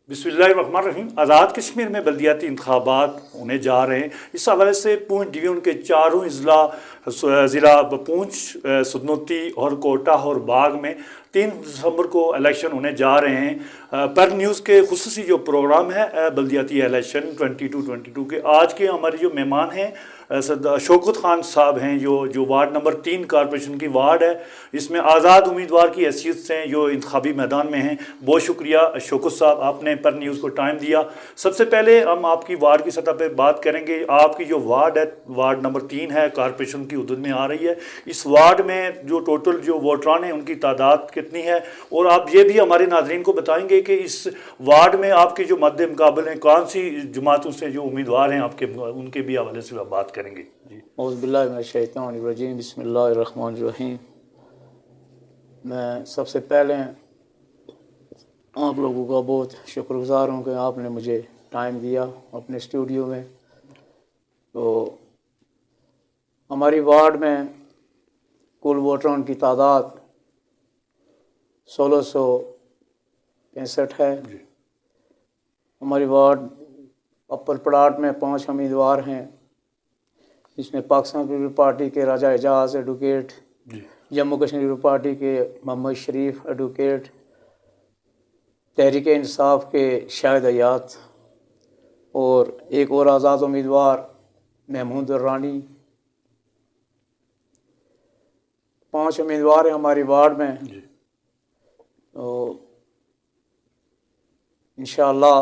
बिस्मिल्लाहिर्रहमानिर्रहीम। आज़ाद कश्मीर में बल्दियाती इंतखाबात होने जा रहे हैं। इस हवाले से पूंछ डिवीजन के चारों ज़िला पूंछ, सुदनौती और कोटा और बाग में 3 दिसंबर को इलेक्शन होने जा रहे हैं। पर न्यूज़ के खुसूसी जो प्रोग्राम है बल्दियाती इलेक्शन 2222 के, आज के हमारे जो मेहमान हैं शौकत खान साहब हैं, जो वार्ड नंबर 3 कॉरपोरेशन की वार्ड है, इसमें आज़ाद उम्मीदवार की हैसियत से जो इंतखाबी मैदान में हैं। बहुत शुक्रिया शौकत साहब, आपने पर न्यूज़ को टाइम दिया। सबसे पहले हम आपकी वार्ड की सतह पर बात करेंगे। आपकी जो वार्ड है, वार्ड नंबर 3 है, कॉरपोरेशन की हदूद में आ रही है। इस वार्ड में जो टोटल जो वोटरान हैं उनकी तादाद कितनी है, और आप ये भी हमारे नाज़रीन को बताएंगे कि इस वार्ड में आपके जो मद्दे मुकाबले हैं, कौन सी जमातों से जो उम्मीदवार हैं आपके, उनके भी हवाले से बात करेंगे जी। औज़ुबिल्लाहि मिनश्शैतानिर्रजीम, बिस्मिल्लाहिर्रहमानिर्रहीम। मैं सबसे पहले आप लोगों का बहुत शुक्रगुज़ार हूँ कि आपने मुझे टाइम दिया अपने स्टूडियो में। तो हमारी वार्ड में कुल वोटरों की तादाद 1665 है। हमारी वार्ड अपर प्लाट में 5 उम्मीदवार हैं, इसमें पाकिस्तान पीपल्स पार्टी के राजा एजाज एडवोकेट, जम्मू कश्मीर पार्टी के मोहम्मद शरीफ एडवोकेट, तहरीक इंसाफ के शाहिद हयात और एक और आज़ाद उम्मीदवार महमूद रानी। 5 उम्मीदवार हैं हमारी वार्ड में। तो इंशाअल्लाह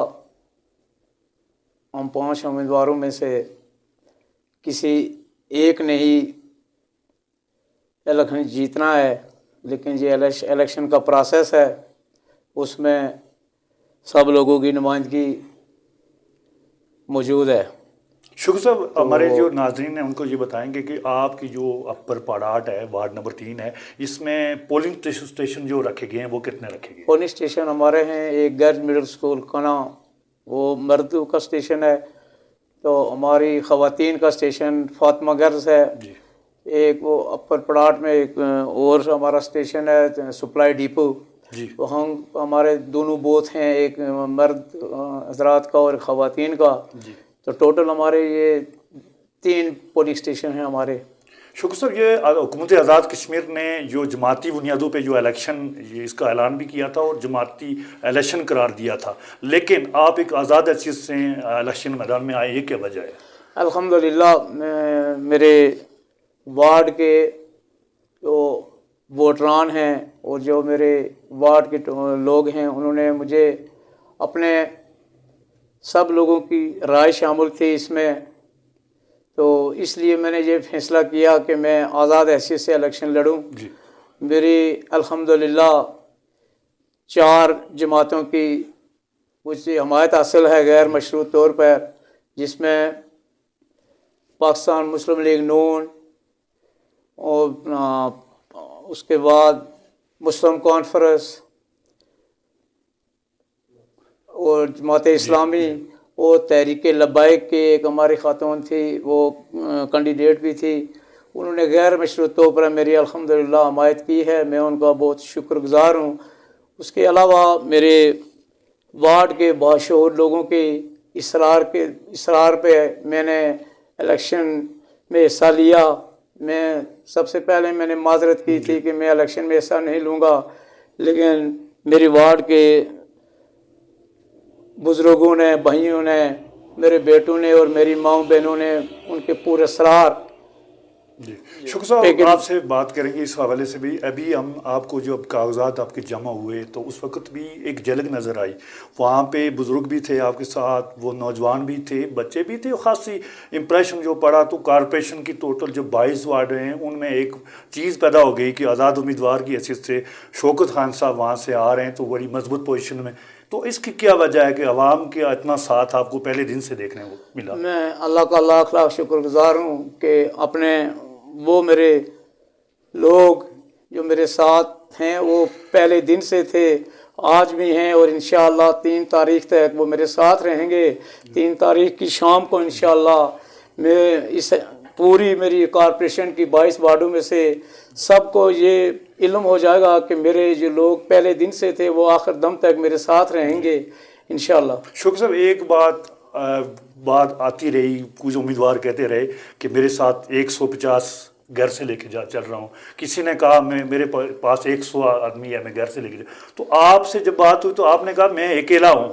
हम 5 उम्मीदवारों में से किसी एक ने ही इलेक्शन जीतना है, लेकिन ये इलेक्शन का प्रोसेस है, उसमें सब लोगों की नुमाइंदगी मौजूद है। शुक्र साहब, हमारे जो नाजरीन हैं उनको ये बताएंगे कि आपकी जो अपर पड़ाट है, वार्ड नंबर 3 है, इसमें पोलिंग स्टेशन जो रखे गए हैं वो कितने रखे गए? पोलिंग स्टेशन हमारे हैं, एक गर्ल्स मिडिल स्कूल कना, वो मर्दों का स्टेशन है। तो हमारी ख़वातीन का स्टेशन फातिमा गर्ल्स है जी। एक वो अपर पड़ाट में एक और हमारा स्टेशन है सप्लाई डिपो जी। तो हमारे दोनों बूथ हैं, एक मर्द हजरात का और ख़वातीन का जी। तो टोटल हमारे ये 3 पोलिंग स्टेशन हैं हमारे। शुक्र सर, ये हुकूमत आज़ाद कश्मीर ने जो जमाती बुनियादों पे जो इलेक्शन, ये इसका ऐलान भी किया था और जमाती इलेक्शन करार दिया था, लेकिन आप एक आज़ाद हैसियत से इलेक्शन मैदान में आए, ये क्या वजह है? अल्हम्दुलिल्लाह मेरे वार्ड के जो वोटरान हैं और जो मेरे वार्ड के लोग हैं, उन्होंने मुझे अपने सब लोगों की राय शामिल थी इसमें। तो इसलिए मैंने ये फ़ैसला किया कि मैं आज़ाद हैसियत से इलेक्शन लड़ूं। मेरी अल्हम्दुलिल्लाह 4 जमातों की मुझसे हमायत हासिल है गैर मशरूत तौर पर, जिसमें पाकिस्तान मुस्लिम लीग नून और उसके बाद मुस्लिम कॉन्फ्रेंस और जमात इस्लामी और तहरीक लब्बाइक के एक हमारी खातून थी, वो कैंडिडेट भी थी। उन्होंने गैर मशरूत तौर पर मेरी अल्हम्दुलिल्लाह हमायत की है, मैं उनका बहुत शुक्रगुज़ार हूँ। उसके अलावा मेरे वार्ड के बाशऊर लोगों के इसरार पे मैंने इलेक्शन में हिस्सा लिया। मैं सबसे पहले मैंने माजरत की थी कि मैं इलेक्शन में हिस्सा नहीं लूँगा, लेकिन मेरी वार्ड के बुज़ुर्गों ने, भाइयों ने, मेरे बेटों ने और मेरी माँ बहनों ने उनके पूरे असरार जी। शुक्र साहब, आपसे बात करेंगे इस हवाले से भी। अभी हम आपको जो अब कागजात आपके जमा हुए तो उस वक्त भी एक झलक नज़र आई, वहाँ पे बुज़ुर्ग भी थे आपके साथ, वो नौजवान भी थे, बच्चे भी थे। ख़ासी इम्प्रेशन जो पड़ा तो कॉरपोरेशन की टोटल जो 22 वार्ड हैं उनमें एक चीज़ पैदा हो गई कि आज़ाद उम्मीदवार की हैसियत से शौकत खान साहब वहाँ से आ रहे हैं तो बड़ी मजबूत पोजीशन में। तो इसकी क्या वजह है कि अवाम के इतना साथ आपको पहले दिन से देखने को मिला? मैं अल्लाह का लाख लाख शुक्रगुज़ार हूँ कि अपने वो मेरे लोग जो मेरे साथ हैं वो पहले दिन से थे, आज भी हैं और इंशाअल्लाह 3 तारीख तक वो मेरे साथ रहेंगे। 3 तारीख की शाम को इंशाअल्लाह मैं इस पूरी मेरी कॉरपोरेशन की 22 वार्डों में से सबको ये इल्म हो जाएगा कि मेरे जो लोग पहले दिन से थे वो आखिर दम तक मेरे साथ रहेंगे। इंशाअल्लाह। शुक्र साहब, एक बात आती रही, कुछ उम्मीदवार कहते रहे कि मेरे साथ 150 घर से लेके चल रहा हूँ, किसी ने कहा मेरे पास 100 आदमी है, मैं घर से लेके तो आपसे जब बात हुई तो आपने कहा मैं अकेला हूँ।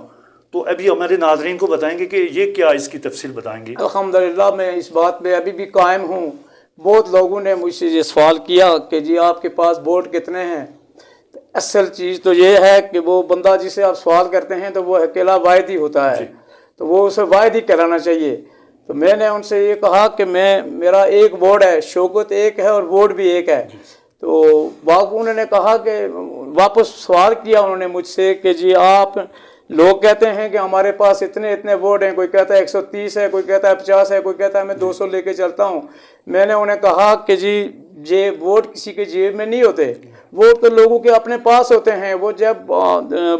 तो अभी हमारे नाज़रीन को बताएंगे कि ये क्या, इसकी तफसील बताएंगे। अल्हम्दुलिल्लाह मैं इस बात पे अभी भी कायम हूँ। बहुत लोगों ने मुझसे ये सवाल किया कि जी आपके पास वोट कितने हैं। असल चीज़ तो ये है कि वो बंदा जिसे आप सवाल करते हैं तो वो अकेला वाहिद ही होता है, तो वो उसे वाहिद ही कहलाना चाहिए। तो मैंने उनसे ये कहा कि मेरा एक वोट है, शौकत एक है और वोट भी एक है। तो बाकी उन्होंने कहा कि वापस सवाल किया उन्होंने मुझसे कि जी आप लोग कहते हैं कि हमारे पास इतने इतने वोट हैं, कोई कहता है 130 है, कोई कहता है 50 है, कोई कहता है मैं 200 लेके चलता हूँ। मैंने उन्हें कहा कि जी ये वोट किसी के जेब में नहीं होते, वोट तो लोगों के अपने पास होते हैं। वो जब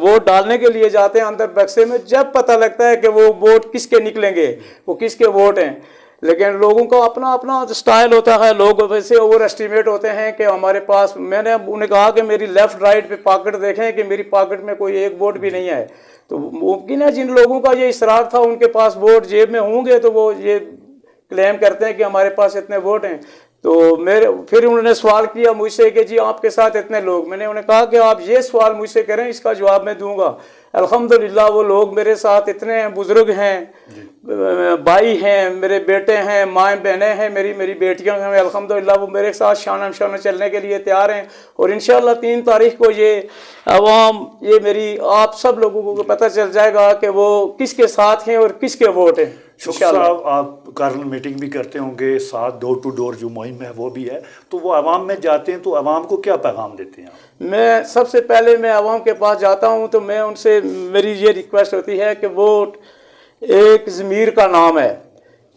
वोट डालने के लिए जाते हैं अंदर बक्से में, जब पता लगता है कि वो वोट किसके निकलेंगे, वो किसके वोट हैं। लेकिन लोगों का अपना अपना स्टाइल होता है, लोग वैसे ओवर एस्टिमेट होते हैं कि हमारे पास। मैंने उन्हें कहा कि मेरी लेफ़्ट राइट पे पॉकेट देखें कि मेरी पॉकेट में कोई एक वोट भी नहीं है। तो मुमकिन है जिन लोगों का ये इसरार था उनके पास वोट जेब में होंगे तो वो ये क्लेम करते हैं कि हमारे पास इतने वोट हैं। तो फिर उन्होंने सवाल किया मुझसे कि जी आपके साथ इतने लोग। मैंने उन्हें कहा कि आप ये सवाल मुझसे करें, इसका जवाब मैं दूंगा। अल्हम्दुलिल्लाह वो लोग मेरे साथ इतने हैं, बुजुर्ग हैं, भाई हैं, मेरे बेटे हैं, माएँ बहनें हैं, मेरी बेटियां हैं। अल्हम्दुलिल्लाह वो मेरे साथ शाना शाना चलने के लिए तैयार हैं। और इंशाअल्लाह 3 तारीख को ये अवाम, ये मेरी आप सब लोगों को पता चल जाएगा कि वो किसके साथ हैं और किसके वोट हैं। शुक्र साहब, आप कार्नल मीटिंग भी करते होंगे, साथ डोर टू डोर जो मुहिम है वो भी है, तो वो अवाम में जाते हैं तो अवाम को क्या पैगाम देते हैं? मैं सबसे पहले मैं अवाम के पास जाता हूं तो मैं उनसे, मेरी ये रिक्वेस्ट होती है कि वोट एक ज़मीर का नाम है।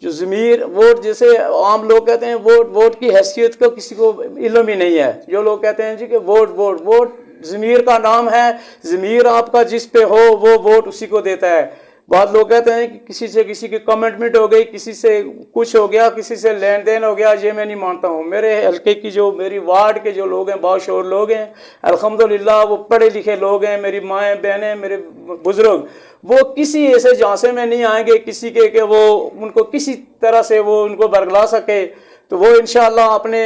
जो ज़मीर, वोट जैसे आम लोग कहते हैं वोट की हैसियत का किसी को इल्म ही नहीं है। जो लोग कहते हैं जी कि वोट ज़मीर का नाम है, ज़मीर आपका जिस पे हो वो वोट उसी को देता है। बहुत लोग कहते हैं कि किसी से किसी की कमिटमेंट हो गई, किसी से कुछ हो गया, किसी से लेन देन हो गया, ये मैं नहीं मानता हूँ। मेरे हल्के की जो मेरी वार्ड के जो लोग हैं, बाशऊर लोग हैं, अल्हम्दुलिल्लाह वो पढ़े लिखे लोग हैं। मेरी माएँ बहनें, मेरे बुज़ुर्ग, वो किसी ऐसे झांसे में नहीं आएंगे किसी के कि वो उनको किसी तरह से वो उनको बरगला सके। तो वो इंशाअल्लाह अपने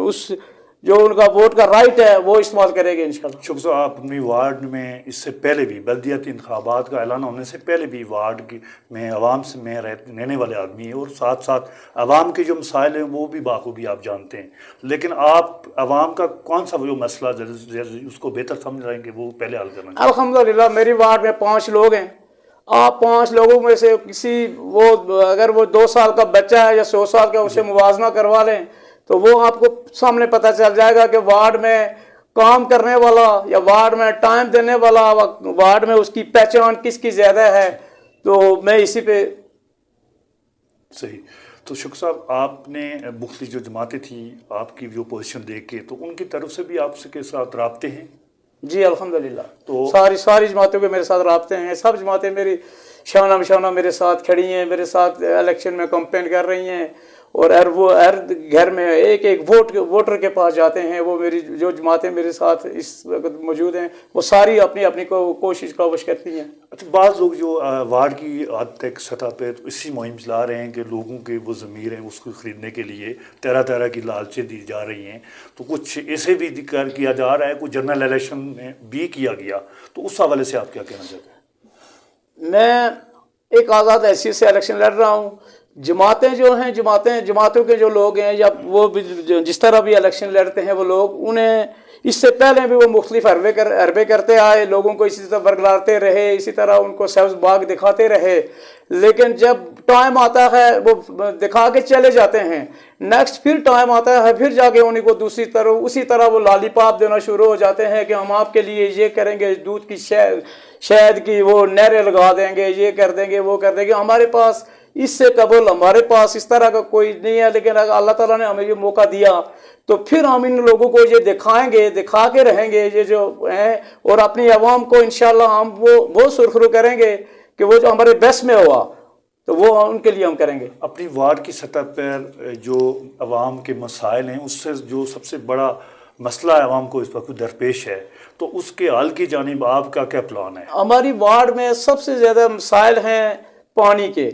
उस जो उनका वोट का राइट है वो इस्तेमाल करेंगे इंशाअल्लाह। शुक्र साहब, आप अपनी वार्ड में इससे पहले भी बल्दियाती इंतखाबात का ऐलान होने से पहले भी वार्ड की में आवाम से में रहने वाले आदमी हैं और साथ साथ आवाम के जो मसाइल हैं वो भी बाखूबी आप जानते हैं। लेकिन आप आवाम का कौन सा जो मसला उसको बेहतर समझ रहे हैं कि वो पहले हल करना चाहिए? अल्हम्दुलिल्लाह मेरी वार्ड में 5 लोग हैं। आप 5 लोगों में से किसी अगर वो 2 साल का बच्चा है या 100 साल का, उसे मुवाजना करवा लें तो वो आपको सामने पता चल जाएगा कि वार्ड में काम करने वाला या वार्ड में टाइम देने वाला, वार्ड में उसकी पहचान किसकी ज़्यादा है। तो मैं इसी पे सही। तो शुक्र साहब, आपने मुख्तलिफ जो जमातें थी आपकी जो पोजीशन देख के, तो उनकी तरफ से भी आपसे के साथ राब्ते हैं? जी अल्हम्दुलिल्लाह, तो सारी जमातों के मेरे साथ राब्ते हैं। सब जमातें मेरी शाना बशाना मेरे साथ खड़ी हैं, मेरे साथ इलेक्शन में कैंपेन कर रही हैं। और हर घर में एक वोटर के पास जाते हैं। वो मेरी जो जमातें मेरे साथ इस वक्त मौजूद हैं वो सारी अपनी अपनी कोशिश काविश करती हैं। अच्छा, बाज़ लोग जो वार्ड की हद तक सतह पर तो इसी मुहिम चला रहे हैं कि लोगों के वो ज़मीर हैं उसको ख़रीदने के लिए तरह तरह की लालचें दी जा रही हैं। तो कुछ ऐसे भी जिक्र किया जा रहा है, कुछ जनरल इलेक्शन में भी किया गया, तो उस हवाले से आप क्या कहना चाहते हैं? मैं एक आज़ाद हैसियत से इलेक्शन लड़ रहा हूँ। जमातें जो हैं, जमातों के जो लोग हैं या वो भी जिस तरह भी इलेक्शन लड़ते हैं वो लोग, उन्हें इससे पहले भी वो मुख्तलिफ हरबे करते आए, लोगों को इसी तरह बरगलाते रहे, इसी तरह उनको सब्ज़ बाग दिखाते रहे। लेकिन जब टाइम आता है वो दिखा के चले जाते हैं। नेक्स्ट फिर टाइम आता है, फिर जाके उन्हीं को दूसरी तरह उसी तरह वो लॉलीपॉप देना शुरू हो जाते हैं कि हम आपके लिए ये करेंगे, दूध की शहद की वो नहरें लगा देंगे, ये कर देंगे, वो कर देंगे। हमारे पास इससे कबल हमारे पास इस तरह का कोई नहीं है। लेकिन अगर अल्लाह ताला ने हमें ये मौका दिया तो फिर हम इन लोगों को ये दिखाएंगे, दिखा के रहेंगे ये जो हैं, और अपनी आवाम को इंशाल्लाह हम वो सुरखरू करेंगे कि वो जो हमारे बेस्ट में हुआ तो वो उनके लिए हम करेंगे। अपनी वार्ड की सतह पर जो आवाम के मसाइल हैं उससे जो सबसे बड़ा مسئلہ عوام کو اس وقت درپیش ہے، تو اس کے حل کی جانب آپ کا کیا پلان ہے؟ ہماری وارڈ میں سب سے زیادہ مسائل ہیں پانی کے.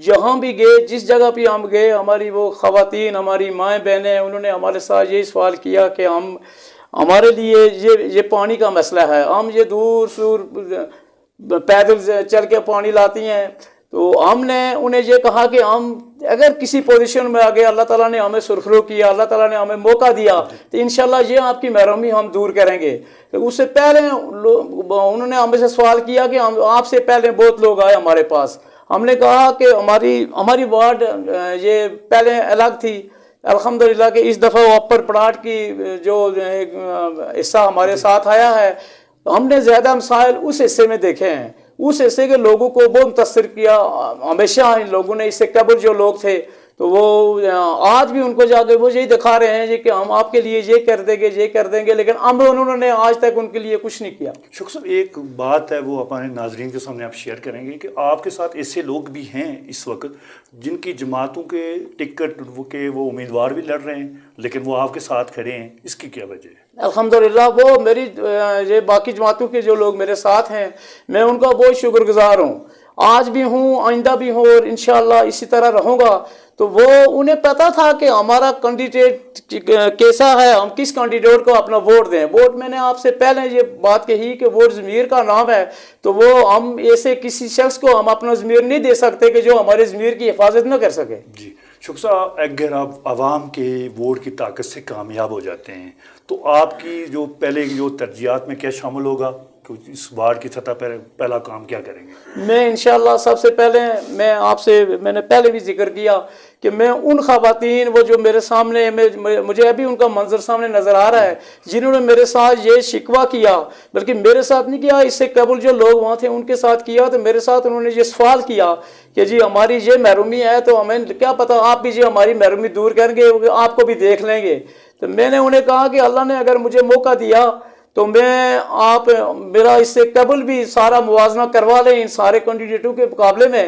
جہاں بھی گئے، جس جگہ پہ ہم گئے، ہماری وہ خواتین، ہماری مائیں بہنیں، انہوں نے ہمارے ساتھ یہی سوال کیا کہ ہمارے لیے یہ پانی کا مسئلہ ہے. ہم یہ دور سور پیدل چل کے پانی لاتی ہیں. تو ہم نے انہیں یہ کہا کہ ہم اگر کسی پوزیشن میں آگے اللہ تعالیٰ نے ہمیں سرخرو کیا، اللہ تعالیٰ نے ہمیں موقع دیا، تو انشاءاللہ یہ آپ کی محرومی ہم دور کریں گے. اس سے پہلے انہوں نے ہمیں سے سوال کیا کہ آپ سے پہلے بہت لوگ آئے ہمارے پاس. ہم نے کہا کہ ہماری وارڈ یہ پہلے الگ تھی. الحمدللہ کہ اس دفعہ وہ اپر پڑاٹ کی جو حصہ ہمارے ساتھ آیا ہے، ہم نے زیادہ مسائل اس حصے میں دیکھے ہیں. اس حصے کے لوگوں کو بہت متاثر کیا. ہمیشہ ان لوگوں نے، اس سے قبل جو لوگ تھے تو وہ آج بھی ان کو جا کے وہ یہی دکھا رہے ہیں کہ ہم آپ کے لیے یہ کر دیں گے، یہ کر دیں گے، لیکن انہوں نے آج تک ان کے لیے کچھ نہیں کیا. شوق صاحب، ایک بات ہے وہ اپنے ناظرین کے سامنے آپ شیئر کریں گے کہ آپ کے ساتھ ایسے لوگ بھی ہیں اس وقت جن کی جماعتوں کے ٹکٹ کے وہ امیدوار بھی لڑ رہے ہیں لیکن وہ آپ کے ساتھ کھڑے ہیں، اس کی کیا وجہ ہے؟ الحمدللہ وہ میری یہ باقی جماعتوں کے جو لوگ میرے ساتھ ہیں، میں ان کا بہت شکر گزار ہوں. آج بھی ہوں، آئندہ بھی ہوں، اور انشاءاللہ اسی طرح رہوں گا. تو وہ انہیں پتا تھا کہ ہمارا کینڈیڈیٹ کیسا ہے، ہم کس کینڈیڈیٹ کو اپنا ووٹ دیں. ووٹ میں نے آپ سے پہلے یہ بات کہی کہ ووٹ ضمیر کا نام ہے. تو وہ ہم ایسے کسی شخص کو ہم اپنا ضمیر نہیں دے سکتے کہ جو ہمارے ضمیر کی حفاظت نہ کر سکے. جی شوق صاحب، اگر آپ عوام کے ووٹ کی طاقت سے کامیاب ہو جاتے ہیں تو آپ کی جو پہلے جو ترجیحات میں کیا شامل ہوگا؟ اس وارڈ کی سطح پر پہلا کام کیا کریں گے؟ میں انشاءاللہ سب سے پہلے میں نے پہلے بھی ذکر کیا کہ میں ان خواتین، وہ جو میرے سامنے، مجھے ابھی ان کا منظر سامنے نظر آ رہا ہے، جنہوں نے میرے ساتھ یہ شکوہ کیا، بلکہ میرے ساتھ نہیں کیا، اس سے قبل جو لوگ وہاں تھے ان کے ساتھ کیا. تو میرے ساتھ انہوں نے یہ سوال کیا کہ جی ہماری یہ محرومی ہے، تو ہمیں کیا پتہ آپ بھی جی ہماری محرومی دور کریں گے، آپ کو بھی دیکھ لیں گے. تو میں نے انہیں کہا کہ اللہ نے اگر مجھے موقع دیا تو آپ میرا اس سے قبل بھی سارا موازنہ کروا لیں ان سارے کینڈیڈیٹوں کے مقابلے میں.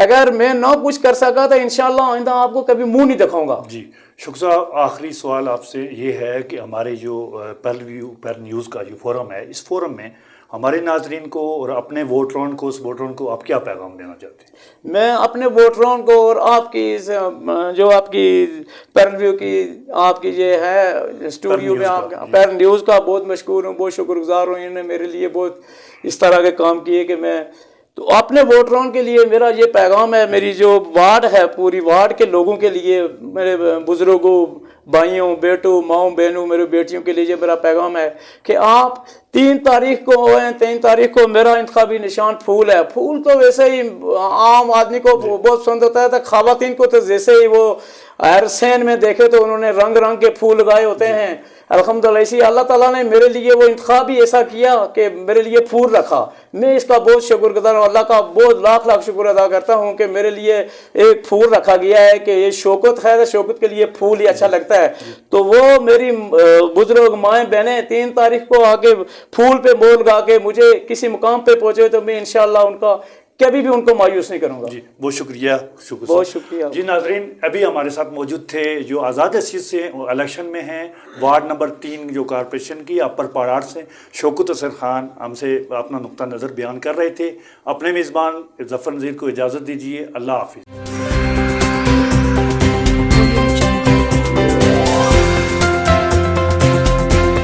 اگر میں نہ کچھ کر سکا تو انشاءاللہ آئندہ آپ کو کبھی منہ نہیں دکھاؤں گا. جی شوق صاحب، آخری سوال آپ سے یہ ہے کہ ہمارے جو پر نیوز کا جو فورم ہے، اس فورم میں ہمارے ناظرین کو اور اپنے ووٹروں کو، اس ووٹروں کو آپ کیا پیغام دینا چاہتے ہیں؟ میں اپنے ووٹروں کو اور آپ کی جو آپ کی پیرنویو کی آپ کی یہ ہے اسٹوڈیو میں پیر نیوز کا بہت مشکور ہوں، بہت شکر گزار ہوں. انہوں نے میرے لیے بہت اس طرح کے کام کیے کہ میں تو اپنے ووٹروں کے لیے میرا یہ پیغام ہے، میری جو وارڈ ہے پوری وارڈ کے لوگوں کے لیے، میرے بزرگوں، بھائیوں، بیٹوں، ماؤں، بہنوں، میرے بیٹیوں کے لیے یہ میرا پیغام ہے کہ آپ 3 تاریخ کو ہوئے، 3 تاریخ کو میرا انتخابی نشان پھول ہے. پھول تو ویسے ہی عام آدمی کو بہت پسند ہوتا ہے، تو خواتین کو تو جیسے ہی وہ ہر سین میں دیکھے تو انہوں نے رنگ رنگ کے پھول لگائے ہوتے ہیں. الحمدللہ اسی اللہ تعالیٰ نے میرے لیے وہ انتخاب ہی ایسا کیا کہ میرے لیے پھول رکھا. میں اس کا بہت شکر گزار ہوں، اللہ کا بہت لاکھ لاکھ شکر ادا کرتا ہوں کہ میرے لیے ایک پھول رکھا گیا ہے کہ یہ شوکت ہے، شوکت کے لیے پھول ہی اچھا لگتا ہے. تو وہ میری بزرگ مائیں بہنیں 3 تاریخ کو آ کے پھول پہ مول لگا کے مجھے کسی مقام پہ پہنچے تو میں انشاءاللہ ان کا کبھی بھی ان کو مایوس نہیں کروں گا. جی بہت شکریہ. بہت شکریہ. جی ناظرین، ابھی ہمارے ساتھ موجود تھے جو آزاد حیثیت سے الیکشن میں ہیں، وارڈ نمبر 3 جو کارپوریشن کی اپر پاڑاٹ سے شوکت حسن خان ہم سے اپنا نقطہ نظر بیان کر رہے تھے. اپنے میزبان ظفر نذیر کو اجازت دیجیے. اللہ حافظ.